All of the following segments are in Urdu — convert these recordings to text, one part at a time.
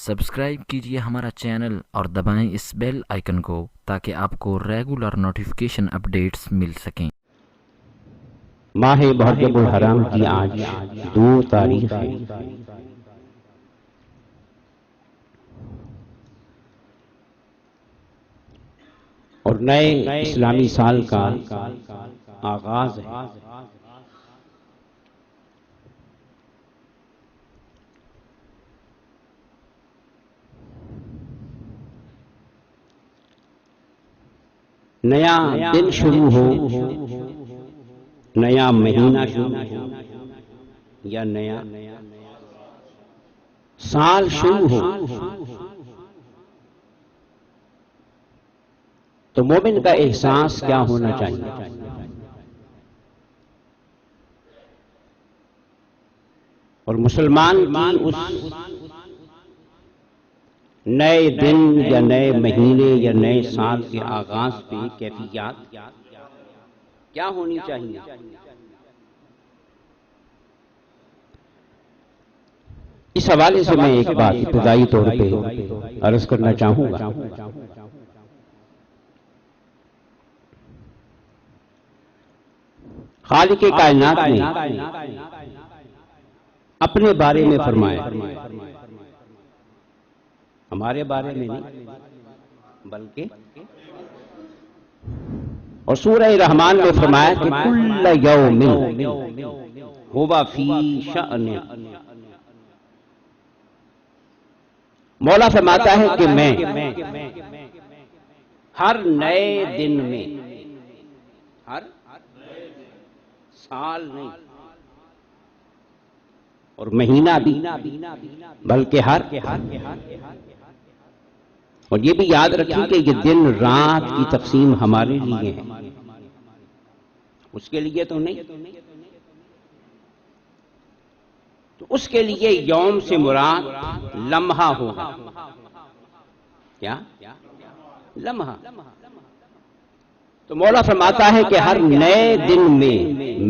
سبسکرائب کیجیے ہمارا چینل اور دبائیں اس بیل آئیکن کو تاکہ آپ کو ریگولر نوٹیفیکیشن اپڈیٹس مل سکیں۔ ماہ محرم الحرام کی آج 2 تاریخ ہے۔ اور نئے اسلامی سال کا آغاز ہے۔ نیا دن شروع ہو، نیا مہینہ شروع ہو یا نیا سال شروع ہو، تو مومن کا احساس کیا ہونا چاہیے؟ اور مسلمان کی اس نئے دن یا نئے مہینے یا نئے سال کے آغاز پہ کیفیات کیا ہونی چاہیے؟ اس حوالے سے میں ایک بات ابتدائی طور پہ عرض کرنا چاہوں گا۔ خالق کائنات نے اپنے بارے میں فرمایا، ہمارے بارے میں نہیں بلکہ، اور سورہ رحمان میں فرمایا کہ کل یوم ہوا فی شأن۔ مولا فرماتا ہے کہ میں ہر نئے دن میں، ہر سال نہیں اور مہینہ بھی بلکہ ہر، اور یہ بھی یاد رکھیں کہ یہ دن رات کی تقسیم ہمارے لیے ہے، اس کے لیے تو نہیں۔ تو اس کے لیے یوم سے مراد لمحہ ہوگا۔ کیا؟ لمحہ۔ تو مولا فرماتا ہے کہ ہر نئے دن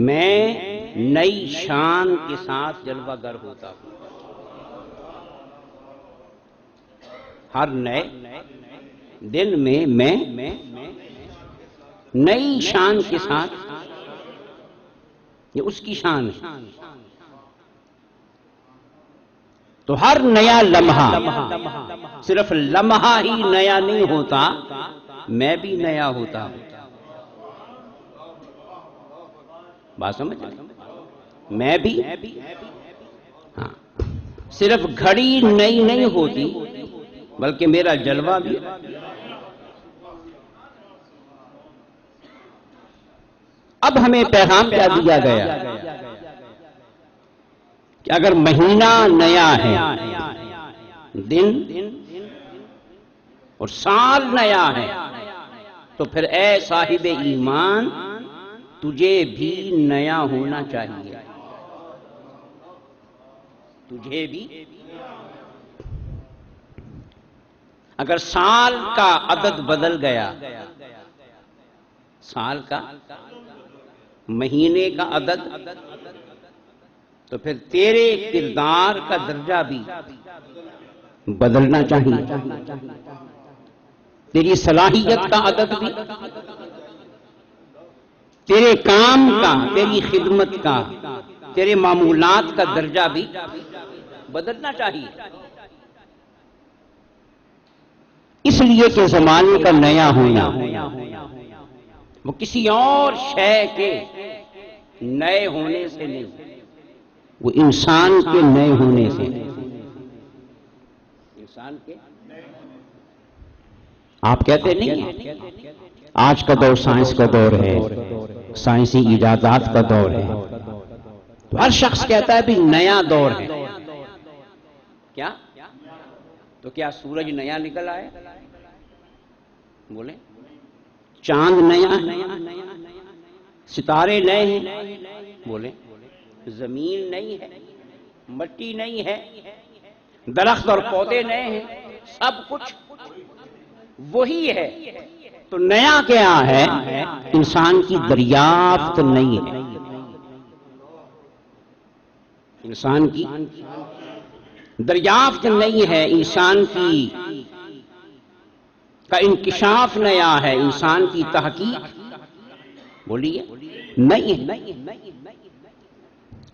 میں نئی شان کے ساتھ جلوہ گر ہوتا ہوں۔ ہر نئے دن میں نئی شان کے ساتھ، یہ اس کی شان ہے۔ تو ہر نیا لمحہ، صرف لمحہ ہی نیا نہیں ہوتا، میں بھی نیا ہوتا ہوں۔ بات سمجھ رہے؟ میں بھی، ہاں، صرف گھڑی نئی نہیں ہوتی بلکہ میرا جلوہ بھی۔ اب ہمیں پیغام کیا دیا گیا کہ اگر مہینہ نیا ہے، دن اور سال نیا ہے، تو پھر اے صاحب ایمان تجھے بھی نیا ہونا چاہیے۔ تجھے بھی، اگر سال کا عدد بدل گیا، سال کا، مہینے کا عدد، تو پھر تیرے کردار کا درجہ بھی بدلنا چاہیے، تیری صلاحیت کا عدد بھی، تیرے کام کا، تیری خدمت کا، تیرے معمولات کا درجہ بھی بدلنا چاہیے۔ اس لیے کہ زمانے کا نیا ہونا وہ کسی اور شے کے نئے ہونے سے نہیں، وہ انسان کے نئے ہونے سے۔ انسان کے، آپ کہتے نہیں ہیں آج کا دور سائنس کا دور ہے، سائنسی ایجادات کا دور ہے، تو ہر شخص کہتا ہے بھی نیا دور ہے۔ کیا؟ تو کیا سورج نیا نکل آئے؟ بولیں، چاند نیا ہے، ستارے نئے ہیں، بولیں، زمین نئی ہے، مٹی نئی ہے، درخت اور پودے نئے ہیں، سب کچھ وہی ہے۔ تو نیا کیا ہے؟ انسان کی دریافت نئی ہے، انسان کی دریافت نئی ہے، انسان کی کا انکشاف نیا ہے، انسان کی تحقیق بولیے نئی ہے۔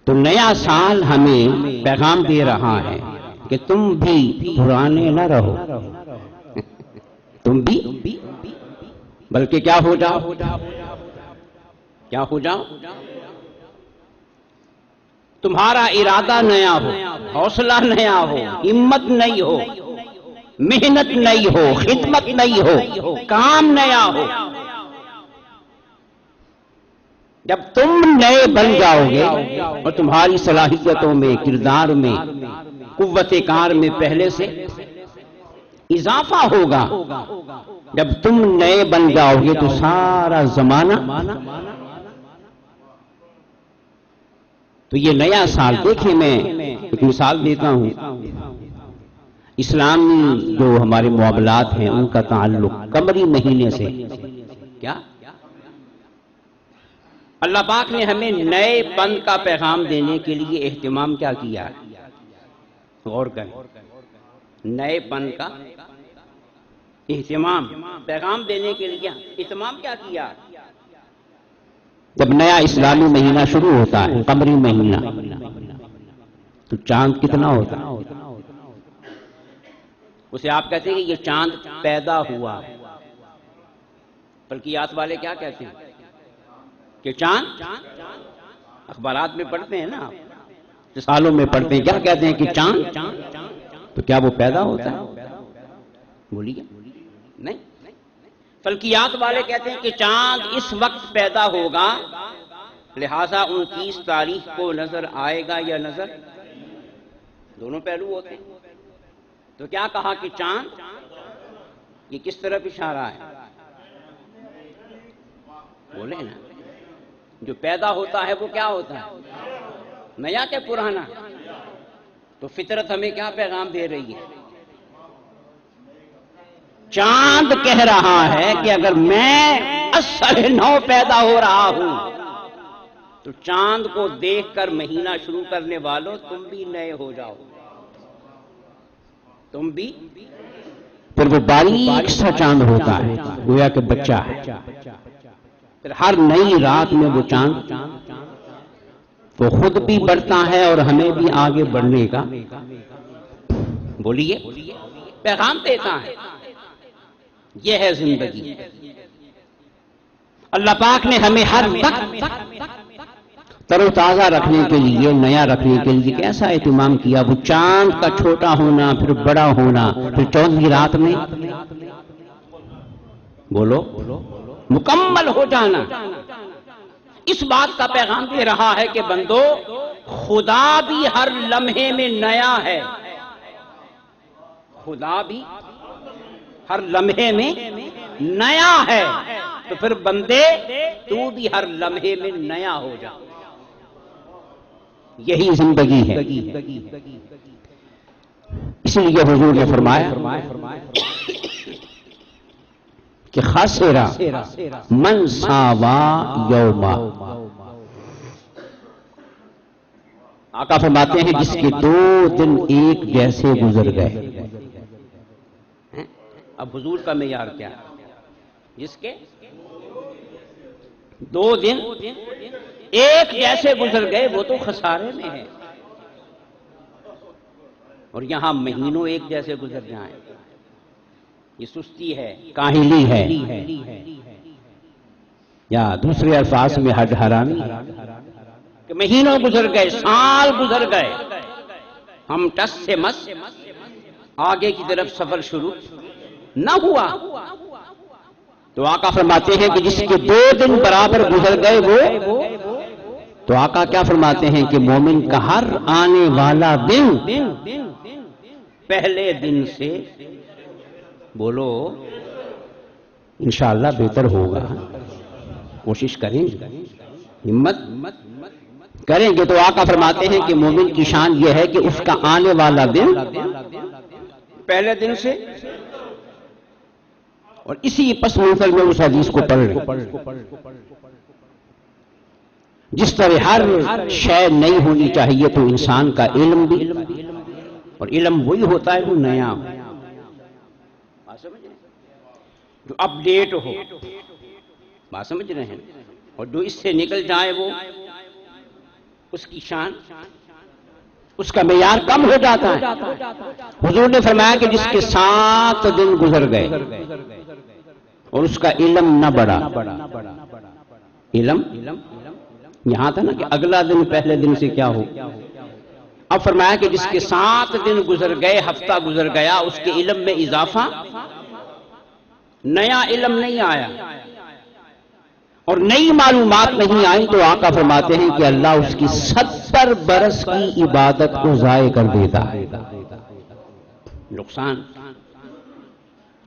تو نیا سال ہمیں پیغام دے رہا ہے کہ تم بھی پرانے نہ رہو، تم بھی بلکہ کیا ہو جاؤ، کیا ہو جاؤ، تمہارا ارادہ نیا ہو، حوصلہ نیا ہو، ہمت نئی ہو، محنت نئی ہو، خدمت نئی ہو، کام نیا ہو۔ جب تم نئے بن جاؤ گے اور تمہاری صلاحیتوں میں، کردار میں، قوت کار میں پہلے سے اضافہ ہوگا، جب تم نئے بن جاؤ گے تو سارا زمانہ، تو یہ نیا سال دیکھیں، میں ایک مثال دیتا ہوں، اسلامی جو ہمارے معاملات ہیں ان کا تعلق قمری مہینے سے، کیا اللہ پاک نے ہمیں نئے پن کا پیغام دینے کے لیے اہتمام کیا کیا ہے؟ غور کریں، نئے پن کا اہتمام، پیغام دینے کے لیے اہتمام کیا کیا؟ جب نیا اسلامی مہینہ شروع ہوتا ہے، قمری مہینہ، تو چاند کتنا ہوتا ہے؟ اسے آپ کہتے ہیں کہ یہ چاند پیدا ہوا، فلکیات والے کیا کہتے ہیں کہ چاند، اخبارات میں پڑھتے ہیں نا، رسالوں میں پڑھتے ہیں، کیا کہتے ہیں کہ چاند، تو کیا وہ پیدا ہوتا ہے؟ بولیے نہیں، فلکیات والے کہتے ہیں کہ چاند اس وقت پیدا ہوگا، لہذا 29 تاریخ کو نظر آئے گا یا نظر، دونوں پہلو ہوتے ہیں۔ تو کیا کہا کہ چاند، یہ کس طرف اشارہ ہے؟ بولے نا، جو پیدا ہوتا ہے وہ کیا ہوتا ہے؟ نیا کہ پرانا؟ تو فطرت ہمیں کیا پیغام دے رہی ہے؟ چاند کہہ رہا ہے کہ اگر میں اصل نو پیدا ہو رہا ہوں تو چاند کو دیکھ کر مہینہ شروع کرنے والوں تم بھی نئے ہو جاؤ، تم بھی۔ پھر وہ باریک سا چاند ہوتا ہے، گویا کہ بچہ ہے، پھر ہر نئی رات میں وہ چاند وہ خود بھی بڑھتا ہے اور ہمیں بھی آگے بڑھنے کا، بولیے، پیغام دیتا ہے۔ یہ ہے زندگی۔ اللہ پاک نے ہمیں ہر وقت تر و تازہ رکھنے کے لیے، نیا رکھنے کے لیے کیسا اہتمام کیا؟ وہ چاند کا چھوٹا ہونا، پھر بڑا ہونا، پھر 14ویں رات میں بولو مکمل ہو جانا، اس بات کا پیغام دے رہا ہے کہ بندو، خدا بھی ہر لمحے میں نیا ہے، خدا بھی ہر لمحے میں نیا ہے، تو پھر بندے تو بھی ہر لمحے میں نیا ہو جا، یہی زندگی ہے۔ اسی لیے حضور نے فرمایا کہ خاسرا من ساوا یوما، آقا فرماتے ہیں جس کے 2 دن ایک جیسے گزر گئے۔ اب حضور کا معیار کیا ہے؟ جس کے 2 دن ایک جیسے گزر گئے وہ تو خسارے میں ہے، اور یہاں مہینوں ایک جیسے گزر جائیں، یہ سستی ہے، کاہلی ہے، یا دوسرے الفاظ میں حد حرامی ہے کہ مہینوں گزر گئے، سال گزر گئے، ہم ٹس سے مس آگے کی طرف سفر شروع نہ ہوا۔ تو آقا فرماتے ہیں کہ جس کے 2 دن برابر گزر گئے وہ، تو آقا کیا فرماتے ہیں کہ مومن کا ہر آنے والا دن پہلے دن سے بولو انشاءاللہ بہتر ہوگا، کوشش کریں گے، ہمت کریں گے۔ تو آقا فرماتے ہیں کہ مومن کی شان یہ ہے کہ اس کا آنے والا دن پہلے دن سے، اور اسی پس منظر میں اس حدیث کو پڑھ لیں، جس طرح ہر شے نہیں ہونی چاہیے تو انسان کا علم بھی اور علم وہی ہوتا ہے جو نیا ہو، بات سمجھ رہے ہیں؟ جو اپ ڈیٹ ہو، بات سمجھ رہے ہیں؟ اور جو اس سے نکل جائے وہ اس کی شان، اس کا معیار کم ہو جاتا ہے۔ حضور نے فرمایا کہ جس کے 7 دن گزر گئے اور اس کا علم نہ بڑھا، علم یہاں تھا نا کہ اگلا دن پہلے دن سے کیا ہو، اب فرمایا کہ جس کے 7 دن گزر گئے، ہفتہ گزر گیا، اس کے علم میں اضافہ، نیا علم نہیں آیا اور نئی معلومات نہیں آئی، تو آقا فرماتے ہیں کہ اللہ اس کی 70 برس کی عبادت کو ضائع کر دیتا ہے۔ نقصان،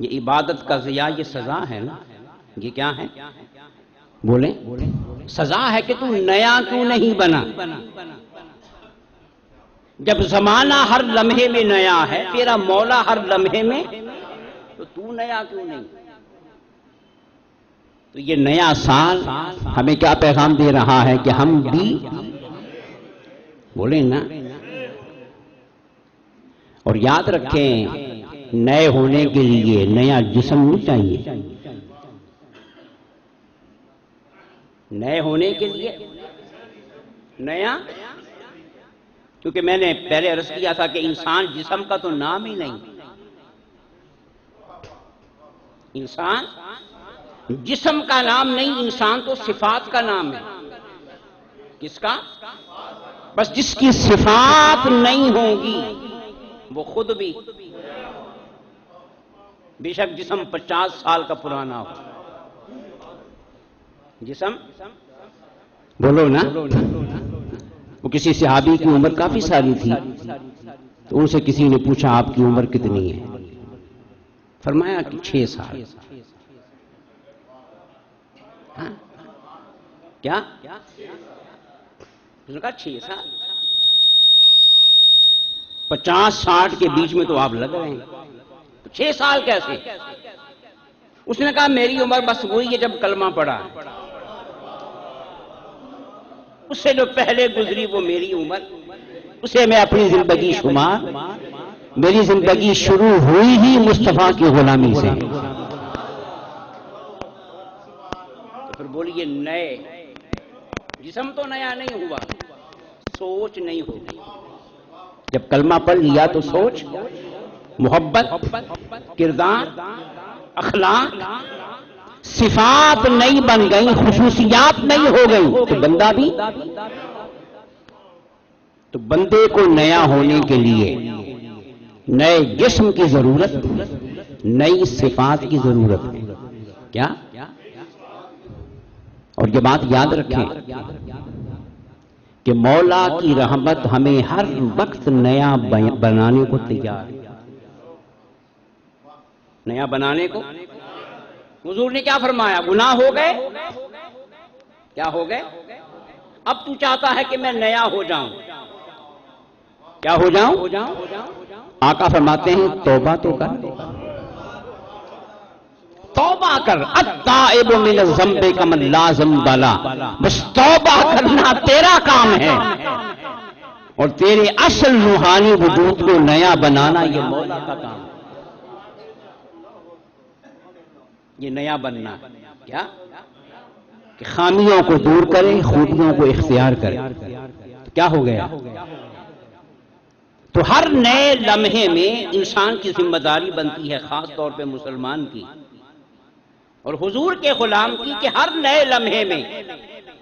یہ عبادت کا ضیاع، یہ سزا ہے نا، یہ کیا ہے؟ بولیں، سزا ہے کہ تم نیا کیوں نہیں بنا؟ جب زمانہ ہر لمحے میں نیا ہے، تیرا مولا ہر لمحے میں، تو نیا کیوں نہیں؟ تو یہ نیا سال ہمیں کیا پیغام دے رہا ہے کہ ہم بھی بولیں نا، اور یاد رکھیں نئے ہونے کے لیے نیا جسم نہیں چاہیے، نئے ہونے کے لیے نیا، کیونکہ میں نے پہلے عرض کیا تھا کہ انسان جسم کا تو نام ہی نہیں، انسان جسم کا نام نہیں، انسان تو صفات کا نام ہے۔ کس کا؟ بس جس کی صفات نہیں ہوں گی وہ خود بھی، بے شک جسم 50 سال کا پرانا ہو، جسم بولو نا، وہ کسی صحابی کی عمر کافی ساری تھی، تو ان سے کسی نے پوچھا آپ کی عمر کتنی ہے؟ فرمایا کہ 6 سال۔ کیا؟ اس نے کہا 6 سال، 50-60 کے بیچ میں تو آپ لگ رہے ہیں، 6 سال کیسے؟ اس نے کہا میری عمر بس وہی ہے جب کلمہ پڑھا، اس سے جو پہلے گزری وہ میری عمر، اسے میں اپنی زندگی شمار، میری زندگی شروع ہوئی ہی مصطفیٰ کی غلامی سے۔ پھر بولیے نئے، جسم تو نیا نہیں ہوا، سوچ نہیں ہوگی۔ جب کلمہ پڑھ لیا تو سوچ، محبت، کردار، اخلاق، صفات نہیں بن گئی، خصوصیات نہیں ہو گئی، تو بندہ بھی، تو بندے کو نیا ہونے کے لیے نئے جسم کی ضرورت، نئی صفات کی ضرورت ہے۔ کیا؟ اور یہ بات یاد رکھیں کہ مولا کی رحمت ہمیں ہر وقت نیا بنانے کو تیار ہے، نیا بنانے کو۔ حضور نے کیا فرمایا؟ گناہ ہو گئے، کیا ہو گئے؟ اب تو چاہتا ہے کہ میں نیا ہو جاؤں، کیا ہو جاؤں؟ آقا فرماتے ہیں توبہ تو کر، توبہ کر، التائب من الذنب کمن لا ذنب لہ، بس توبہ کرنا تیرا کام ہے، اور تیرے اصل روحانی وجود کو نیا بنانا یہ مولا کا کام ہے۔ یہ نیا بننا کیا؟ کہ خامیوں کو دور کرے، خوبیوں کو اختیار کرے، کیا ہو گیا؟ تو ہر نئے لمحے میں انسان کی ذمہ داری بنتی ہے، خاص طور پہ مسلمان کی اور حضور کے غلام کی، کہ ہر نئے لمحے میں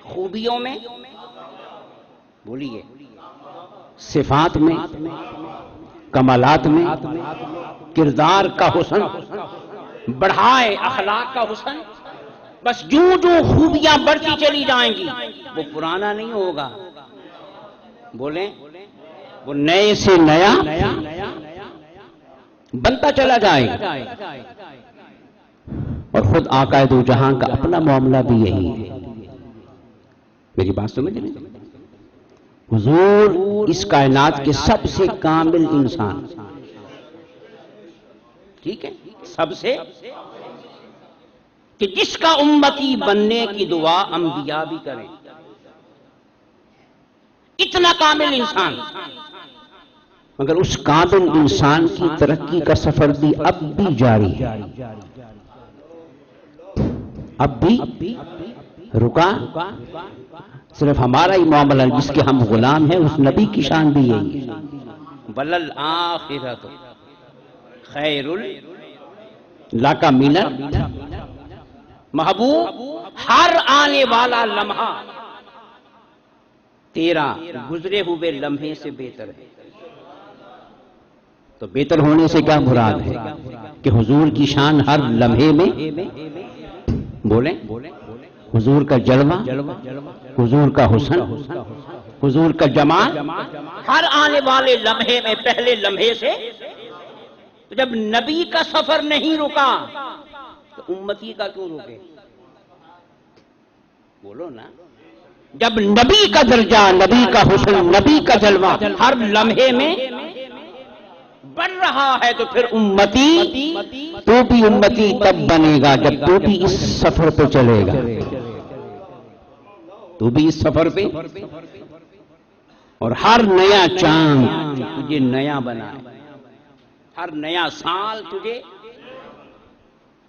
خوبیوں میں، بولیے، صفات میں، کمالات میں، کردار کا حسن بڑھائے، اخلاق کا حسن، بس جو خوبیاں بڑھتی چلی جائیں گی وہ پرانا نہیں ہوگا، بولیں، وہ نئے سے نیا بنتا چلا جائے گا۔ اور خود آقا دو جہاں کا اپنا معاملہ بھی یہی ہے، میری بات سمجھ رہے ہیں؟ حضور اس کائنات کے سب سے کامل انسان، ٹھیک ہے، سب سے، کہ جس کا امتی بننے کی دعا انبیاء بھی کریں، اتنا کامل انسان، مگر اس کامل انسان کی ترقی کا سفر بھی اب بھی جاری ہے، اب بھی رکا صرف ہمارا ہی معاملہ جس کے ہم غلام ہیں، اس نبی کی شان بھی یہی ہے، وَلَلْآخِرَةُ خَيْرٌ لَكَ مِنَ محبوب ہر آنے والا لمحہ تیرا گزرے ہوئے لمحے سے بہتر ہے۔ تو بہتر ہونے سے کیا مراد ہے کہ حضور کی شان ہر لمحے میں بولیں، حضور کا جلوہ، حضور کا حسن، حضور کا جمال ہر آنے والے لمحے میں پہلے لمحے سے۔ تو جب نبی کا سفر نہیں رکا تو امتی کا کیوں رکے؟ بولو نا، جب نبی کا درجہ، نبی کا حسن، نبی کا جلوہ ہر لمحے میں بڑھ رہا ہے تو پھر امتی، تو بھی امتی تب بنے گا جب تو بھی اس سفر پہ چلے گا، تو بھی اس سفر پہ، اور ہر نیا چاند تجھے نیا بنائے، ہر نیا سال تجھے،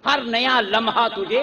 ہر نیا لمحہ تجھے